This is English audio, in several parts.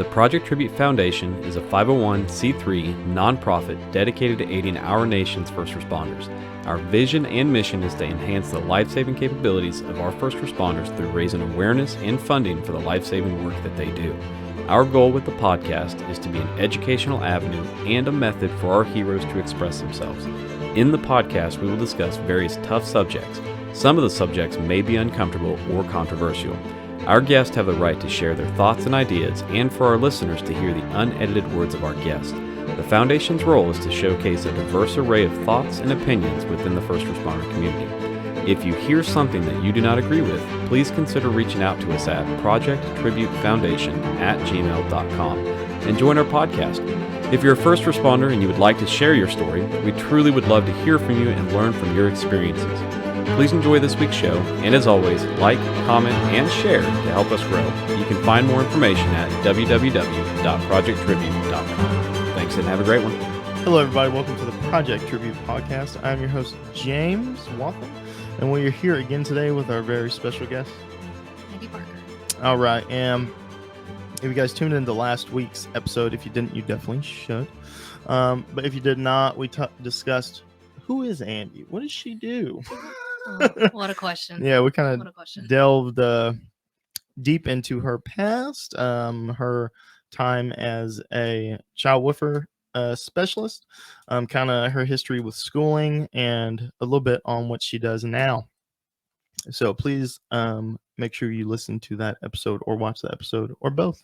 The Project Tribute Foundation is a 501c3 nonprofit dedicated to aiding our nation's first responders. Our vision and mission is to enhance the life-saving capabilities of our first responders through raising awareness and funding for the life-saving work that they do. Our goal with the podcast is to be an educational avenue and a method for our heroes to express themselves. In the podcast, we will discuss various tough subjects. Some of the subjects may be uncomfortable or controversial. Our guests have the right to share their thoughts and ideas, and for our listeners to hear the unedited words of our guests. The Foundation's role is to showcase a diverse array of thoughts and opinions within the first responder community. If you hear something that you do not agree with, please consider reaching out to us at projecttributefoundation@gmail.com and join our podcast. If you're a first responder and you would like to share your story, we truly would love to hear from you and learn from your experiences. Please enjoy this week's show, and as always, like, comment, and share to help us grow. You can find more information at www.projecttribute.com. Thanks and have a great one. Hello, everybody. Welcome to the Project Tribute Podcast. I'm your host, James Waltham, and we are here again today with our very special guest, Andy Parker. All right, and if you guys tuned into last week's episode, if you didn't, you definitely should. But if you did not, we discussed who is Andy? What does she do? Oh, what a question. Yeah, we kind What a of question. delved deep into her past, her time as a child welfare specialist, kind of her history with schooling, and a little bit on what she does now. So please make sure you listen to that episode or watch the episode or both.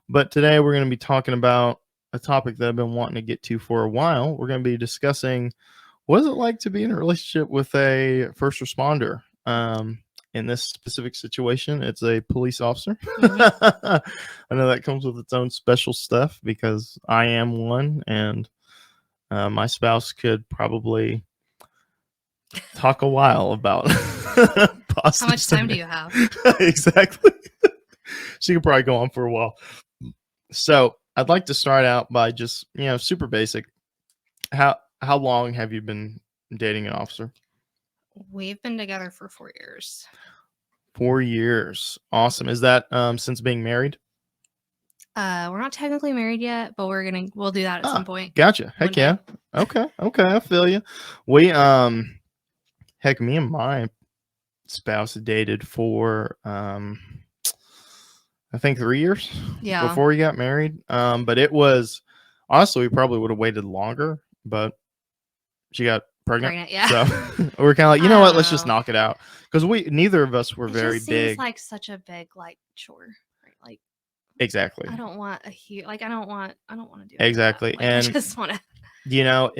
But today we're going to be talking about a topic that I've been wanting to get to for a while. We're going to be discussing what is it like to be in a relationship with a first responder. In this specific situation, it's a police officer. I know that comes with its own special stuff because I am one, and my spouse could probably talk a while about How much time do you have? Exactly. She could probably go on for a while. So I'd like to start out by just, super basic. How long have you been dating an officer? We've been together for 4 years. 4 years. Awesome. Is that since being married? We're not technically married yet, but we'll do that at some point. Gotcha. Heck One yeah. day. Okay. I feel you. We heck, me and my spouse dated for I think 3 years Yeah. before we got married. But it was honestly, we probably would have waited longer, but she got pregnant. Yeah. So we're kind of like, you know I what? don't Let's just know. knock it out, because neither of us were It very just seems big. like such a big chore. Right? Like Exactly. I don't want a huge I don't want to do Exactly. That. Like, And I just want to.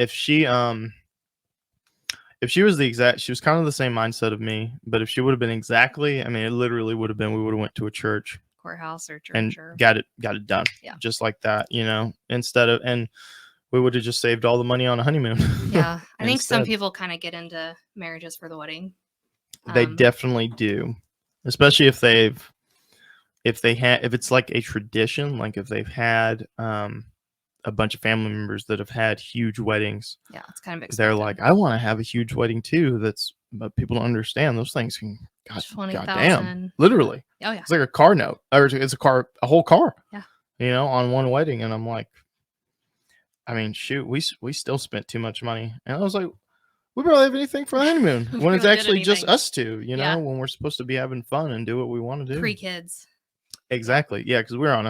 if she was she was kind of the same mindset of me, but if she would have been exactly, it literally would have been, we would have went to a church Courthouse or church and or got it done. Yeah. Just like that, and we would have just saved all the money on a honeymoon. Yeah. I think some Instead. people kind of get into marriages for the wedding. They definitely do, especially if it's like a tradition, like if they've had a bunch of family members that have had huge weddings. Yeah, it's kind of expected. They're like, I want to have a huge wedding too. But people don't understand those things can, goddamn, literally. Oh yeah. It's like a car note, or it's a whole car. Yeah. On one wedding, and I'm like, shoot, we still spent too much money, and I was like, we barely have anything for the honeymoon when it's Really actually just anything. us two. Yeah. When we're supposed to be having fun and do what we want to do. Pre-kids. Exactly. Yeah, because we're on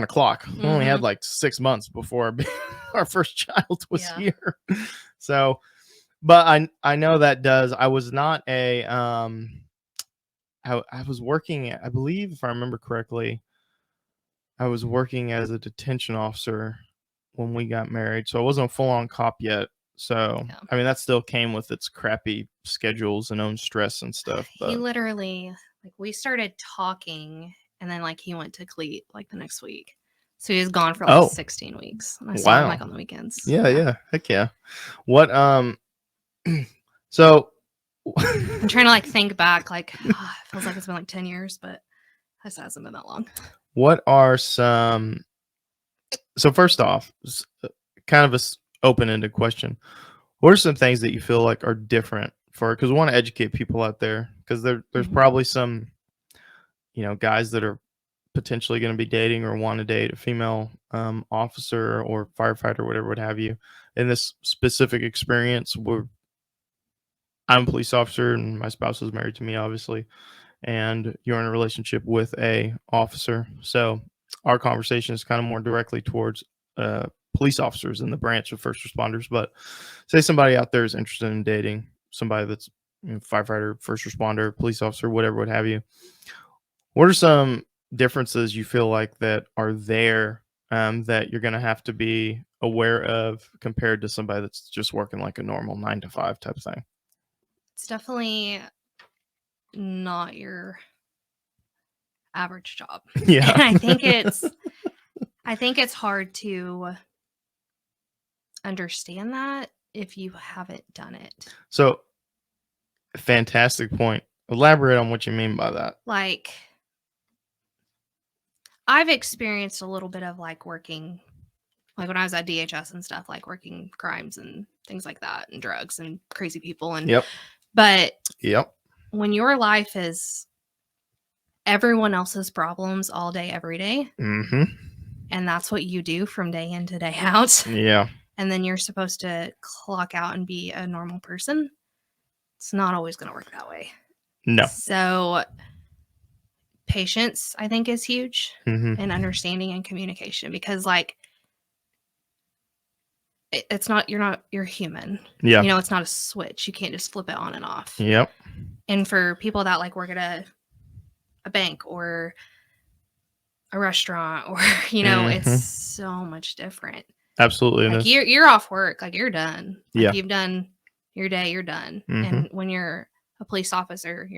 a clock. We only had Mhm. like 6 months before our first child was Yeah. here. So, but I know that does. I was not a I was working, I believe, if I remember correctly, I was working as a detention officer when we got married. So I wasn't a full-on cop yet. So, Yeah. that still came with its crappy schedules and own stress and stuff. But He literally, we started talking, and then he went to Cleat the next week. So he was gone for 16 weeks. And I saw him on the weekends. Yeah. Heck yeah. What so I'm trying to think back. It feels like it's been 10 years, but this hasn't been that long. what are some, so first off, kind of a open-ended question. What are some things that you feel like are different because we want to educate people out there, because there's Mhm. probably some guys that are potentially going to be dating or want to date a female officer or firefighter, whatever, what have you. In this specific experience, I'm a police officer and my spouse is married to me, obviously, and you're in a relationship with a officer. So our conversation is kind of more directly towards police officers in the branch of first responders. But say somebody out there is interested in dating somebody that's firefighter, first responder, police officer, whatever, what have you. What are some differences you feel like that are there that you're going to have to be aware of compared to somebody that's just working like a normal 9 to 5 type thing? It's definitely not your average job. Yeah. And I think it's hard to understand that if you haven't done it. So, fantastic point. Elaborate on what you mean by that. Like, I've experienced a little bit of like working, like when I was at DHS and stuff, like working crimes and things like that, and drugs and crazy people. And Yep. But Yep. when your life is everyone else's problems all day, every day, Mm-hmm. and that's what you do from day in to day out, Yeah. and then you're supposed to clock out and be a normal person, it's not always going to work that way. No. So patience, I think, is huge, Mm-hmm. and understanding and communication, because like it's not, you're human. Yeah. You know, it's not a switch. You can't just flip it on and off. Yep. And for people that like work at a bank or a restaurant, or, you know, Mhm. it's so much different. Absolutely. Like you're off work, like you're done. Like Yeah. you've done your day, you're done. Mhm. And when you're a police officer,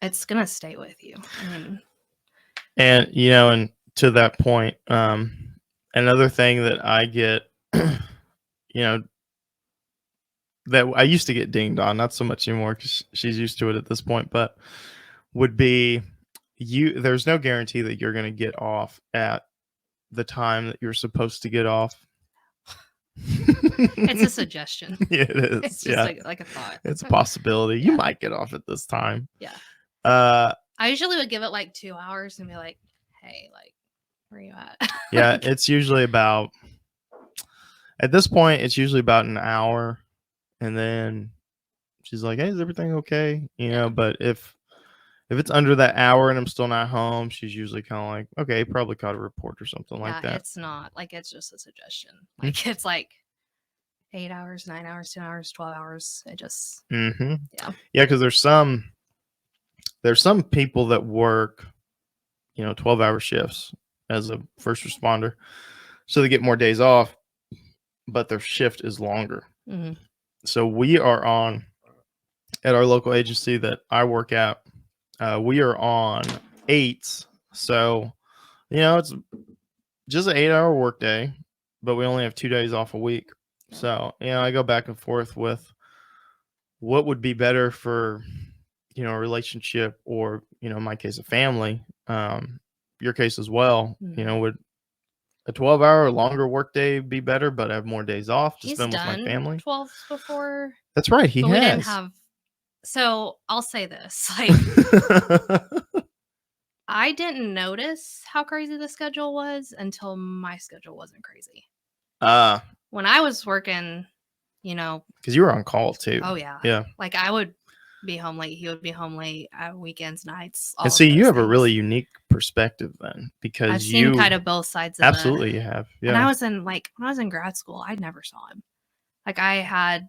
it's gonna stay with you. I mean, And and to that point, another thing that I get, that I used to get dinged on, not so much anymore because she's used to it at this point, but would be there's no guarantee that you're going to get off at the time that you're supposed to get off. it's a suggestion. It is. It's just Yeah. like a thought. It's a possibility. You Yeah. might get off at this time. Yeah. Uh, I usually would give it like 2 hours and be like, hey, like, where are you at? yeah, it's usually about, at this point, it's usually about an hour. And then she's like, hey, is everything okay? But if it's under that hour and I'm still not home, she's usually kind of like, okay, probably caught a report or something like that. It's not like, it's just a suggestion. Like it's like 8 hours, 9 hours, 10 hours, 12 hours. It just, Mm-hmm. yeah. Yeah, because there's some people that work, 12-hour shifts as a first responder, so they get more days off, but their shift is longer. Mhm. So we are on, at our local agency that I work at, we are on 8s. So, it's just an 8-hour workday, but we only have 2 days off a week. So, I go back and forth with what would be better for, a relationship, or, in my case, a family, your case as well. Mhm. Would a 12-hour longer workday be better, but I have more days off to He's spend with my done family? 12 before. That's right. He But we didn't has. have. So I'll say this: like, I didn't notice how crazy the schedule was until my schedule wasn't crazy. When I was working, because you were on call too. oh yeah, Yeah. like I would be home late. He would be home late at weekends, nights. All And of see, you those have a things. really unique perspective then, because I've seen kind of both sides of it. absolutely you have. When I Yeah. was in grad school, I never saw him. Like I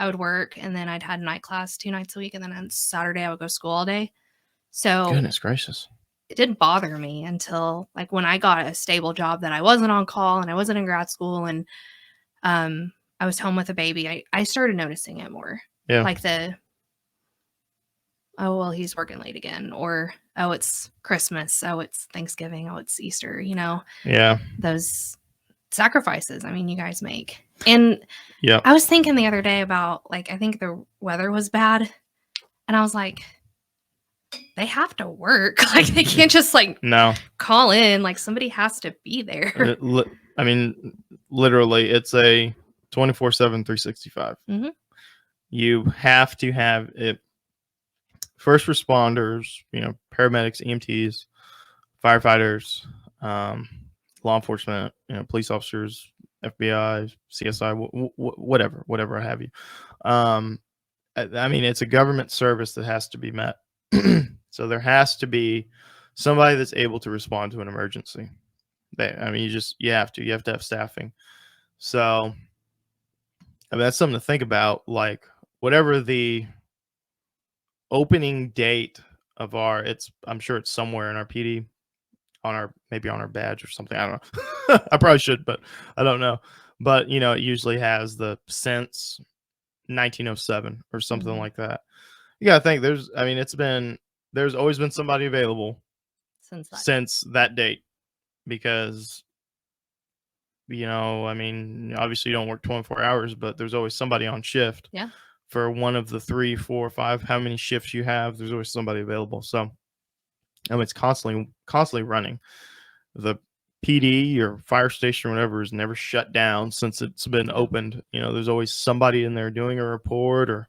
would work, and then I'd had night class 2 nights a week, and then on Saturday I would go to school all day. So Goodness gracious. it didn't bother me until like when I got a stable job that I wasn't on call and I wasn't in grad school, and I was home with a baby. I started noticing it more. Yeah. Like oh, well, he's working late again, or oh, it's Christmas, oh, it's Thanksgiving, oh, it's Easter, Yeah. those sacrifices, I mean, you guys make. And Yeah. I was thinking the other day about, like, I think the weather was bad, and I was like, they have to work. Like, they can't just like No. call in. Like, somebody has to be there. I mean, literally, it's a 24/7, 365. Mhm. You have to have it. First responders, paramedics, EMTs, firefighters, law enforcement, police officers, FBI, CSI, whatever have you. I mean, it's a government service that has to be met. So there has to be somebody that's able to respond to an emergency. I mean, you have to have staffing. So I mean, that's something to think about. Like, whatever the opening date of I'm sure it's somewhere in our PD, maybe on our badge or something. I don't know. I probably should, but I don't know. But it usually has the since 1907 or something like that. You gotta think there's always been somebody available since that date, because I mean, obviously you don't work 24 hours, but there's always somebody on shift. Yeah. For one of the 3, 4, 5, how many shifts you have, there's always somebody available. So it's constantly running. The PD or fire station or whatever is never shut down since it's been opened. There's always somebody in there doing a report, or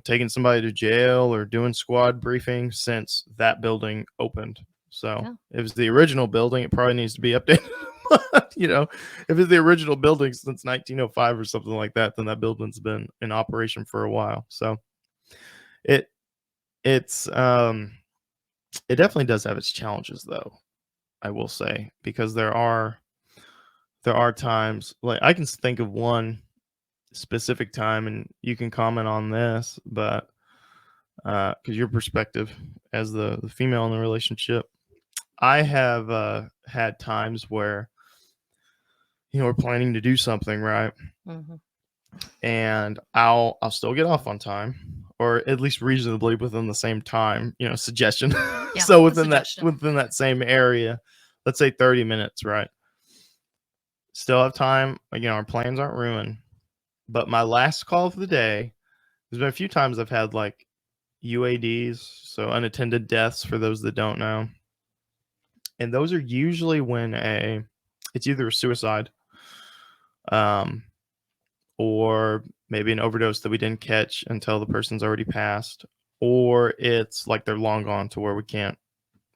taking somebody to jail, or doing squad briefing since that building opened. So if it's the original building, it probably needs to be updated. If it's the original building since 1905 or something like that, then that building's been in operation for a while. So it definitely does have its challenges, though, I will say, because there are times, like, I can think of one specific time, and you can comment on this, but because your perspective as the female in the relationship, I have had times where we're planning to do something, right? And I'll still get off on time, or at least reasonably within the same time, suggestion. So within that same area, let's say 30 minutes, right? Still have time. Our plans aren't ruined. But my last call of the day, there's been a few times I've had like UADs, so unattended deaths for those that don't know. And those are usually when it's either a suicide, or maybe an overdose that we didn't catch until the person's already passed, or it's like they're long gone to where we can't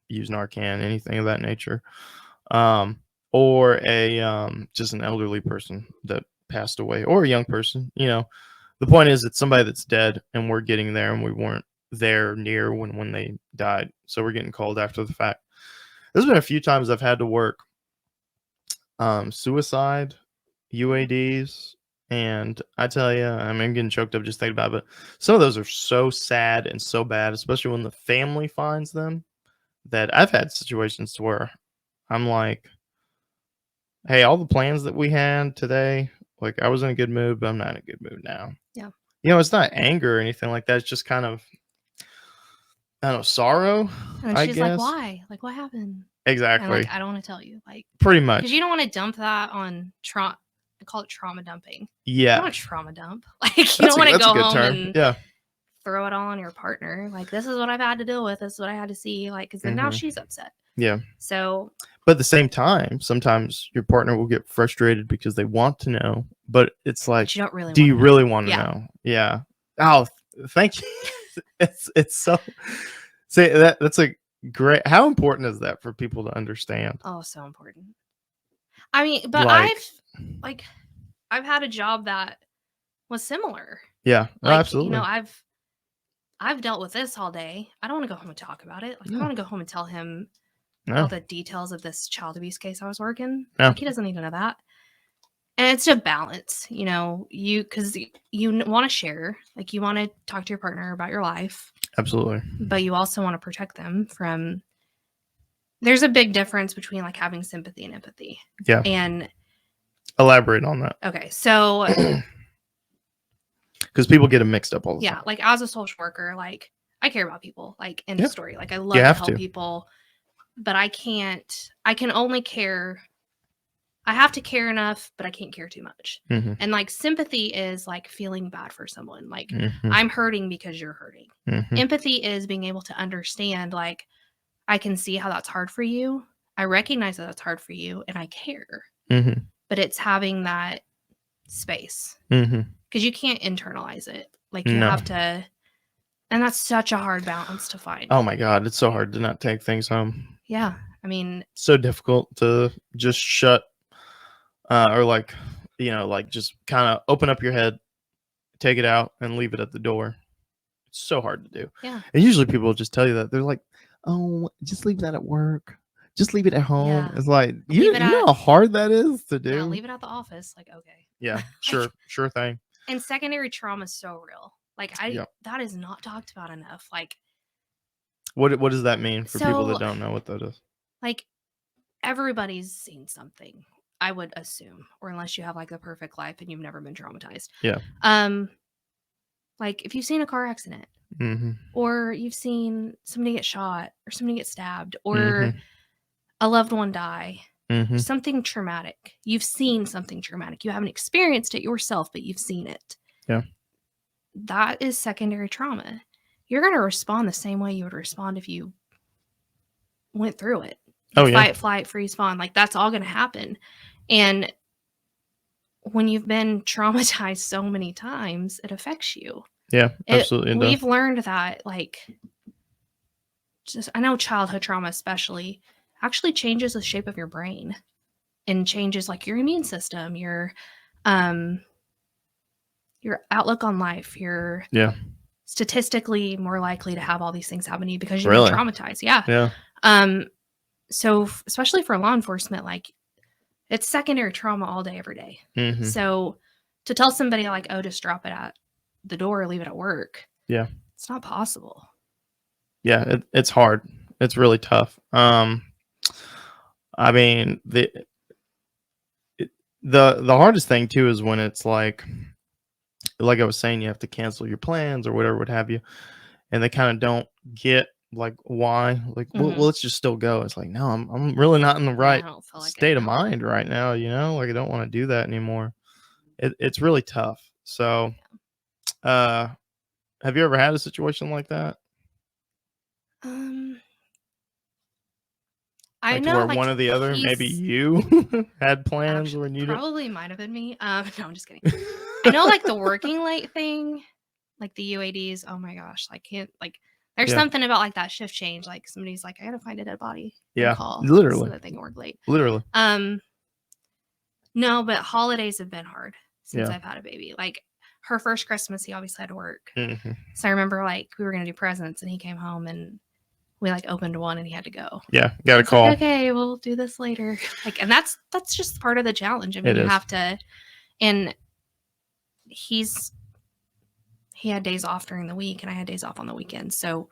use Narcan, anything of that nature, or just an elderly person that passed away, or a young person. The point is, it's somebody that's dead, and we're getting there, and we weren't there near when they died, so we're getting called after the fact. There's been a few times I've had to work suicide, UADs, and I tell you, I'm getting choked up just thinking about it. But some of those are so sad and so bad, especially when the family finds them, that I've had situations to where I'm like, hey, all the plans that we had today, like, I was in a good mood, but I'm not in a good mood now. Yeah. It's not anger or anything like that. It's just kind of, I don't know, sorrow. And she's guess. like, why? Like, what happened? Exactly. I don't want to tell you. Like, pretty much. Because you don't want to dump that on trauma. I call it trauma dumping. Yeah. You don't want to trauma dump. Like, you don't want to go home and throw it all on your partner. Like, this is what I've had to deal with. This is what I had to see. Like, because then now she's upset. Yeah. So. But at the same time, sometimes your partner will get frustrated because they want to know, but it's like, you don't really do you really want to know? Yeah. Oh, thank you. it's so. Say that's a great. How important is that for people to understand? Oh, so important. I mean, but I've had a job that was similar. Yeah, absolutely. I've dealt with this all day. I don't want to go home and talk about it. Like, I want to go home and tell him all the details of this child abuse case I was working. No. Like, he doesn't need to know that. And it's a balance, because you want to share, like, you want to talk to your partner about your life. Absolutely. But you also want to protect them from. There's a big difference between, like, having sympathy and empathy. Yeah. And elaborate on that. Okay, so because people get them mixed up all the time. Yeah, like, as a social worker, like, I care about people, like, end of story. Like, I love to help people, but I can only care. I have to care enough, but I can't care too much. Mm-hmm. And, like, sympathy is like feeling bad for someone. Like, mm-hmm. I'm hurting because you're hurting. Mm-hmm. Empathy is being able to understand, like, I can see how that's hard for you. I recognize that that's hard for you, and I care. Mm-hmm. But it's having that space. Mm-hmm. Because you can't internalize it. Like, you have to, and that's such a hard balance to find. Oh my God, it's so hard to not take things home. Yeah. I mean, so difficult to just shut or like, like just kind of open up your head, take it out and leave it at the door. It's so hard to do. yeah. And usually people will just tell you that. They're like, oh, just leave that at work. Just leave it at home. Yeah. It's like, you know how hard that is to do? Yeah, leave it at the office. Like, okay. Yeah, sure. Sure thing. And secondary trauma is so real. Like, that is not talked about enough. Like, what does that mean for people that don't know what that is? Like, everybody's seen something, I would assume, or unless you have like the perfect life and you've never been traumatized. Yeah. Like if you've seen a car accident, or you've seen somebody get shot, or somebody get stabbed, or a loved one die, something traumatic. You've seen something traumatic. You haven't experienced it yourself, but you've seen it. Yeah. That is secondary trauma. You're going to respond the same way you would respond if you went through it. Fight, flight, freeze, fawn. Like that's all going to happen. And when you've been traumatized so many times, it affects you. Yeah, absolutely. We've learned that, like, I know childhood trauma especially actually changes the shape of your brain and changes like your immune system, your outlook on life. You're statistically more likely to have all these things happen to you because you've been traumatized. Yeah. So especially for law enforcement, like it's secondary trauma all day, every day. So to tell somebody like, oh, just drop it at the door, leave it at work. Yeah. It's not possible. Yeah. It's hard. It's really tough. I mean, the hardest thing too is when it's like I was saying, you have to cancel your plans or whatever would have you. And they kind of don't get like why, like, well, let's just still go. It's like, no, I'm really not in the right state of mind right now. Like I don't want to do that anymore. It's really tough. So, have you ever had a situation like that? I know, where like one or the other, maybe you had plans when you probably might have been me. No, I'm just kidding. I know, like the working late thing, like the UADs. Oh my gosh, like can't like. There's something about like that shift change. Like somebody's like, I gotta find a dead body. Call literally. So that they can work late. Literally. No, but holidays have been hard since I've had a baby. Like her first Christmas, he obviously had to work. So I remember like we were gonna do presents, and he came home and we like opened one, and he had to go. Yeah, got a call. Like, okay, we'll do this later. Like, and that's just part of the challenge. I mean, you have to, and he had days off during the week, and I had days off on the weekends. So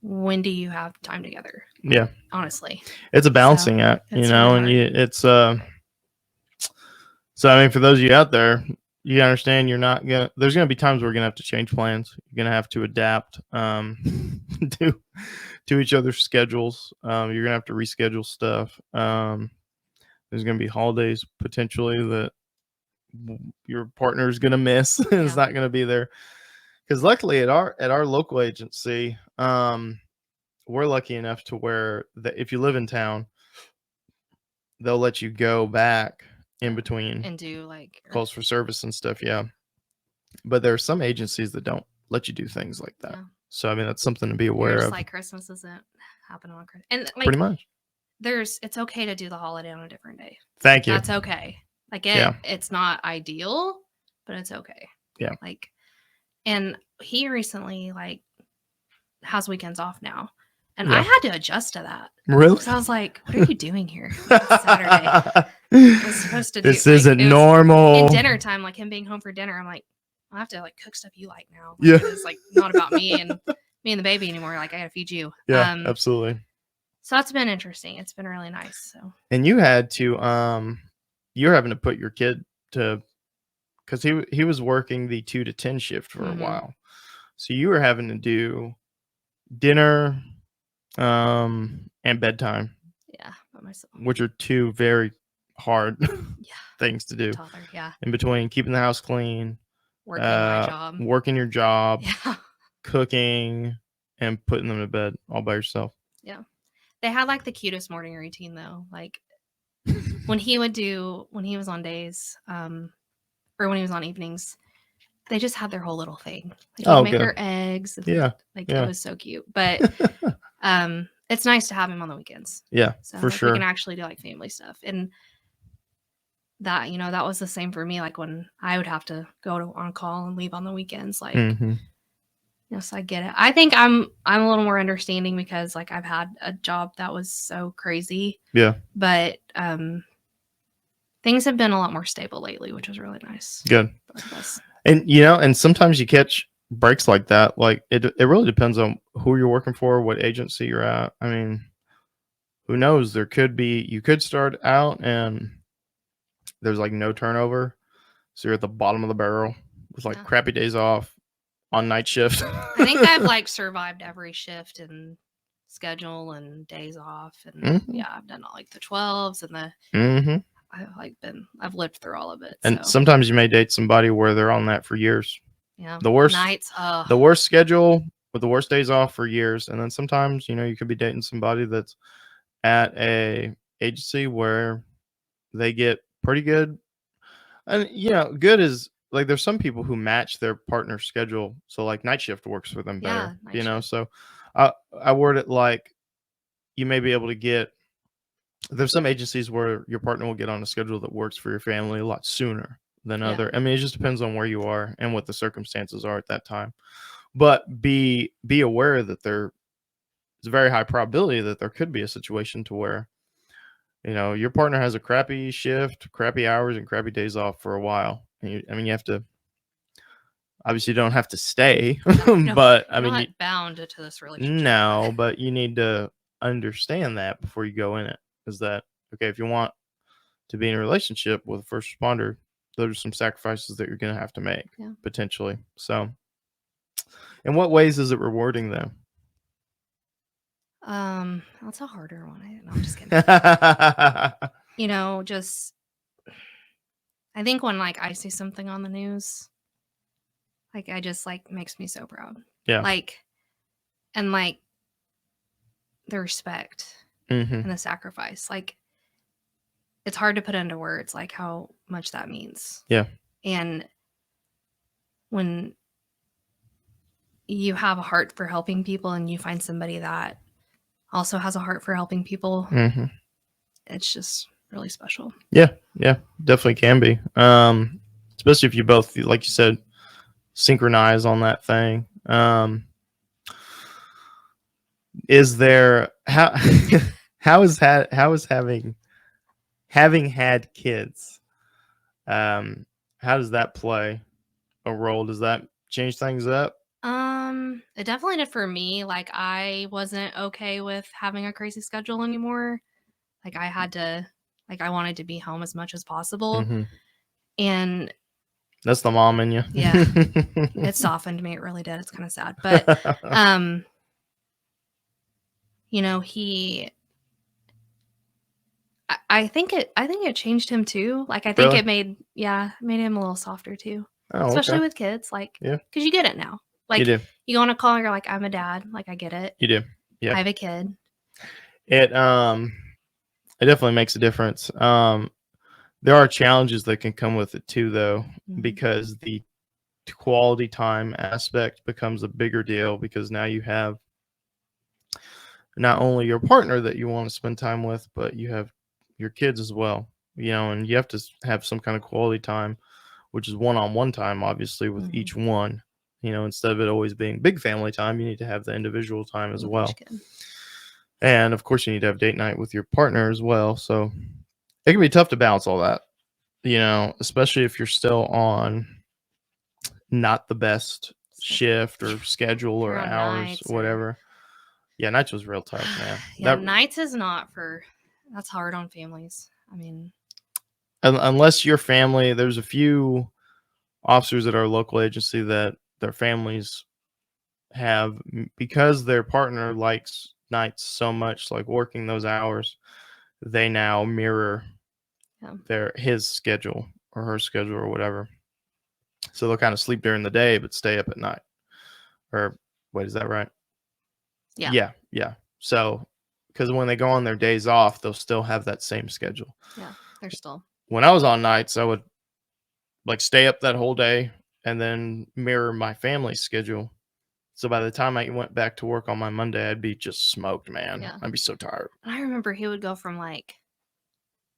when do you have time together? Yeah. Honestly. It's a balancing act, and it's so I mean, for those of you out there, you understand there's gonna be times where we're gonna have to change plans. You're gonna have to adapt to each other's schedules. You're gonna have to reschedule stuff. There's gonna be holidays potentially that your partner is going to miss and it's not going to be there, because luckily at our local agency, we're lucky enough to where that if you live in town, they'll let you go back in between and do like calls for service and stuff. But there are some agencies that don't let you do things like that. So I mean, that's something to be aware of. Like Christmas doesn't happen on Christmas, and like pretty much it's okay to do the holiday on a different day. Thank you. That's okay. Like it's not ideal, but it's okay. Yeah. Like, and he recently like has weekends off now, and I had to adjust to that. Really? Because I was like, "What are you doing here? It's Saturday. I was supposed to do this isn't normal." In dinner time, like him being home for dinner, I'm like, I have to like cook stuff you like now. Like, it's like not about me and the baby anymore. Like I gotta feed you. Yeah, absolutely. So that's been interesting. It's been really nice. So. And you had to you're having to put your kid to, because he was working the 2 to 10 shift for a while, so you were having to do dinner and bedtime, by myself, which are 2 very hard things to do. Toddler, in between keeping the house clean, working my job, working your job, cooking, and putting them to bed all by yourself. They had like the cutest morning routine though, like when he was on days, or when he was on evenings, they just had their whole little thing. Like make her eggs. It was so cute. But it's nice to have him on the weekends. Yeah, So for like, sure. we can actually do like family stuff. And that, that was the same for me. Like when I would have to go on call and leave on the weekends, like, yes, I get it. I think I'm a little more understanding because like I've had a job that was so crazy. Yeah. But things have been a lot more stable lately, which was really nice. Good. And and sometimes you catch breaks like that. Like it really depends on who you're working for, what agency you're at. I mean, who knows? You could start out and there's like no turnover. So you're at the bottom of the barrel with like crappy days off on night shift. I think I've like survived every shift and schedule and days off. And I've done all like the 12s and the, I've lived through all of it. And sometimes you may date somebody where they're on that for years. Yeah. The worst nights, the worst schedule with the worst days off for years. And then sometimes, you could be dating somebody that's at a agency where they get pretty good. And good is like there's some people who match their partner's schedule, so like night shift works for them better. So I word it like you may be able to get. There's some agencies where your partner will get on a schedule that works for your family a lot sooner than other. I mean, it just depends on where you are and what the circumstances are at that time. But be aware that there's a very high probability that there could be a situation to where your partner has a crappy shift, crappy hours, and crappy days off for a while. And you have to, obviously you don't have to stay, but I mean, you're not bound to this relationship. No, but you need to understand that before you go in it. Is that, okay, if you want to be in a relationship with a first responder, those are some sacrifices that you're going to have to make potentially. So in what ways is it rewarding though? That's a harder one. No, I'm just kidding. Just I think when like I see something on the news, like I just like makes me so proud. Yeah. And the respect and the sacrifice. Like it's hard to put into words like how much that means. Yeah. And when you have a heart for helping people and you find somebody that also has a heart for helping people, it's just really special. Yeah, definitely can be. Especially if you both, like you said, synchronize on that thing. Is there how is having had kids? How does that play a role? Does that change things up? It definitely did for me. Like I wasn't okay with having a crazy schedule anymore. Like I had to, like I wanted to be home as much as possible. And that's the mom in you. Yeah. It softened me. It really did. It's kind of sad. But I think it changed him too. Like I think it made him a little softer too. Especially with kids. Like because you get it now. Like you go on a call and you're like, I'm a dad. Like I get it. You do. Yeah. I have a kid. It definitely makes a difference. There are challenges that can come with it too, though, because the quality time aspect becomes a bigger deal because now you have not only your partner that you want to spend time with, but you have your kids as well, and you have to have some kind of quality time, which is one-on-one time, obviously, with each one. Instead of it always being big family time, you need to have the individual time as well. And of course, you need to have date night with your partner as well. So it can be tough to balance all that, especially if you're still on not the best shift or schedule or hours or whatever. Yeah, nights was real tough, man. Nights is that's hard on families. I mean, unless your family, there's a few officers at our local agency that their families have, because their partner likes nights so much, like working those hours, they now mirror his schedule or her schedule or whatever. So they'll kind of sleep during the day but stay up at night. Or wait, is that right? Yeah. So because when they go on their days off, they'll still have that same schedule. Yeah, they're still. When I was on nights, I would like stay up that whole day and then mirror my family's schedule. So by the time I went back to work on my Monday, I'd be just smoked, man. Yeah. I'd be so tired. I remember he would go from like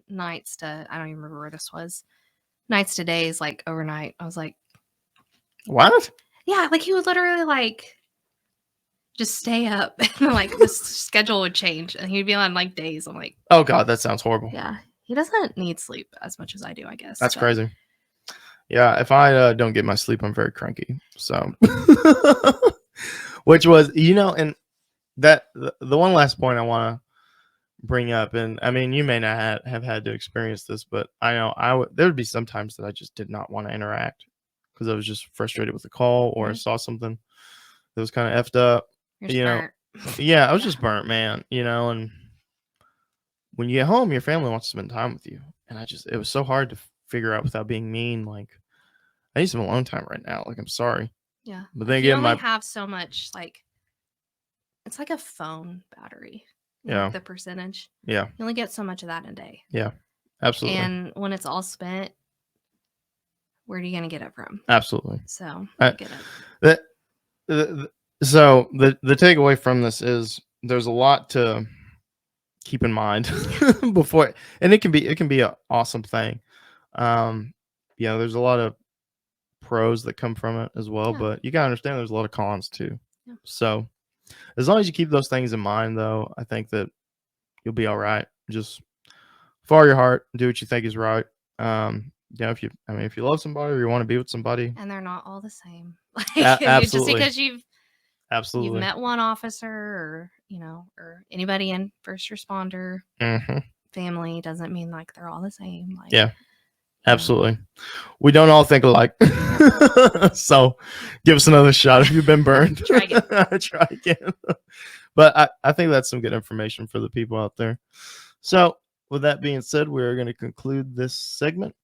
nights to, I don't even remember where this was, nights to days, like overnight. I was like, what? Yeah, like he would literally like just stay up and like the schedule would change and he'd be on like days. I'm like, oh God, that sounds horrible. Yeah. He doesn't need sleep as much as I do, I guess. That's crazy. Yeah, if I don't get my sleep, I'm very cranky. So, which was, and that the one last point I want to bring up, and I mean, you may not have had to experience this, but I know there would be some times that I just did not want to interact because I was just frustrated with the call or I saw something that was kind of effed up. Burnt. Yeah, I was just burnt, man. And when you get home, your family wants to spend time with you, and it was so hard to figure out without being mean. Like, I need some alone time right now. Like, I'm sorry. Yeah. But then again, you only have so much, like, it's like a phone battery. Yeah. Like the percentage. Yeah. You only get so much of that in a day. Yeah. Absolutely. And when it's all spent, where are you going to get it from? Absolutely. So, get it. So the takeaway from this is there's a lot to keep in mind before, and it can be an awesome thing. There's a lot of pros that come from it as well, but you gotta understand there's a lot of cons too. Yeah. So as long as you keep those things in mind, though, I think that you'll be all right. Just follow your heart, do what you think is right. If you love somebody or you want to be with somebody, and they're not all the same, absolutely, just because you've absolutely met one officer or anybody in first responder family doesn't mean like they're all the same. Like, yeah, absolutely. We don't all think alike. So give us another shot if you've been burned. Try again. Try again. But I think that's some good information for the people out there. So with that being said, we're going to conclude this segment.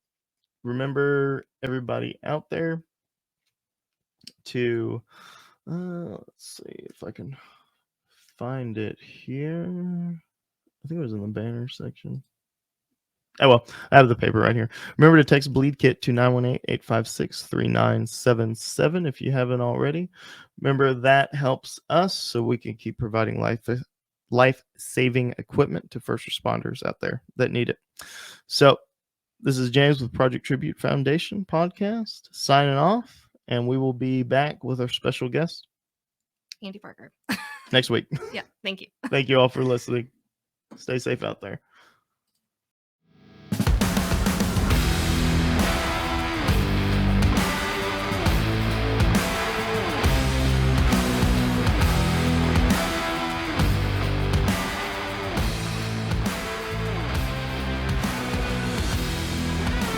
Remember, everybody out there, to let's see if I can find it here. I think it was in the banner section. Oh, well, I have the paper right here. Remember to text Bleed Kit to 918-856-3977 if you haven't already. Remember, that helps us so we can keep providing life-saving equipment to first responders out there that need it. So this is James with Project Tribute Foundation podcast signing off, and we will be back with our special guest, Andy Parker, next week. Yeah, thank you. Thank you all for listening. Stay safe out there.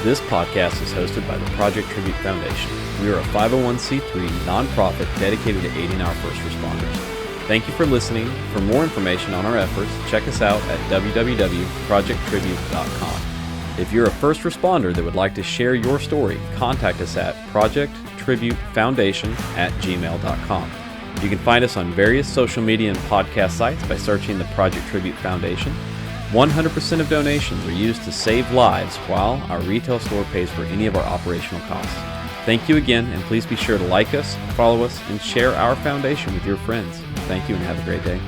This podcast is hosted by the Project Tribute Foundation. We are a 501c3 nonprofit dedicated to aiding our first responders. Thank you for listening. For more information on our efforts, check us out at www.projecttribute.com. If you're a first responder that would like to share your story, contact us at projecttributefoundation@gmail.com. You can find us on various social media and podcast sites by searching the Project Tribute Foundation. 100% of donations are used to save lives while our retail store pays for any of our operational costs. Thank you again, and please be sure to like us, follow us, and share our foundation with your friends. Thank you and have a great day.